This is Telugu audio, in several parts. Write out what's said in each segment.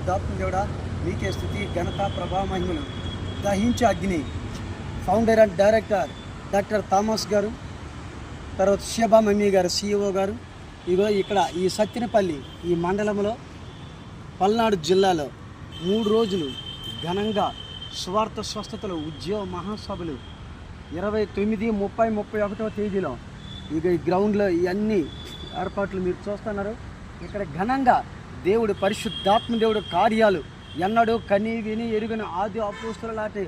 పరిశుద్ధాత్మ దేవుడా మీకే స్తుతి ఘనత ప్రభావ మహిమలు. దహించే అగ్ని founder and director doctor Thomas గారు, తర్వాత షేబా మమ్మీ గారు CEO గారు. ఇగో ఇక్కడ ఈ సత్తినపల్లి ఈ మండలంలో పల్నాడు జిల్లాలో 3 రోజులు ఘనంగా స్వార్థ స్వస్థతలు ఉద్యోగ మహాసభలు 29, 30, 31వ తేదీలో ఇక ఈ గ్రౌండ్లో ఇవన్నీ ఏర్పాట్లు మీరు చూస్తున్నారు. ఇక్కడ ఘనంగా దేవుడు పరిశుద్ధాత్మ దేవుడు కార్యాలు ఎన్నడూ కని విని ఎరుగని ఆది అపోస్తలుల లాంటి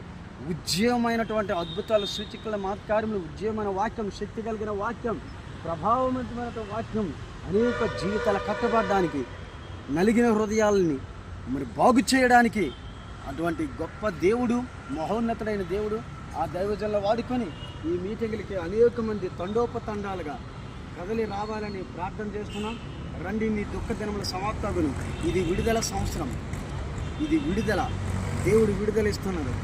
ఉద్యమైనటువంటి అద్భుతాలు, సూచికల మాత్కార్యములు, ఉద్యమైన వాక్యం, శక్తి కలిగిన వాక్యం, ప్రభావవంతమైన వాక్యం అనేక జీవితాలు కట్టబడడానికి, నలిగిన హృదయాలని మరి బాగు చేయడానికి అటువంటి గొప్ప దేవుడు, మహోన్నతుడైన దేవుడు ఆ దైవజనుల వాడుకొని ఈ మీటింగులకి అనేక మంది తండోపతండాలుగా కదలి రావాలని ప్రార్థన చేస్తున్నాం. రండి, మీ దుఃఖ దినముల సమాప్తగును. ఇది విడుదల సంవత్సరం, ఇది విడుదల, దేవుడు విడుదల ఇస్తున్నారు,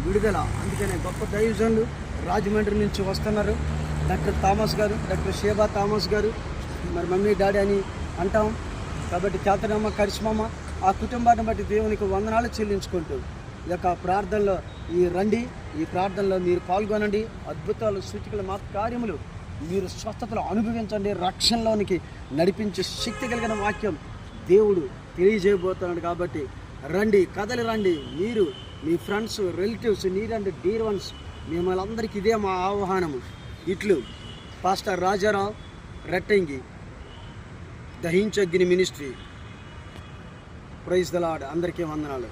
విడుదల. అందుకనే గొప్ప దైవజనులు రాజమండ్రి నుంచి వస్తున్నారు. డాక్టర్ థామస్ గారు, డాక్టర్ షేబా థామస్ గారు, మరి మమ్మీ డాడీ అని అంటాం కాబట్టి చేతనమ్మ కరిష్మమ్మ ఆ కుటుంబాన్ని బట్టి దేవునికి వందనాలు చెల్లించుకుంటూ ఈ యొక్క ప్రార్థనలో ఈ ప్రార్థనలో మీరు పాల్గొనండి. అద్భుతాలు, సూచికలు, కార్యములు మీరు స్వస్థతలు అనుభవించండి. రక్షణలోనికి నడిపించే శక్తి కలిగిన వాక్యం దేవుడు తెలియజేయబోతున్నాడు. కాబట్టి రండి, కదలి రండి. మీరు, మీ friends, relatives, near and dear ones, మిమ్మల్ని అందరికీ ఇదే మా ఆహ్వానము. ఇట్లు pastor Rajarao Rettangi, Dahinchagni ministry. Praise the Lord. అందరికీ వందనాలు.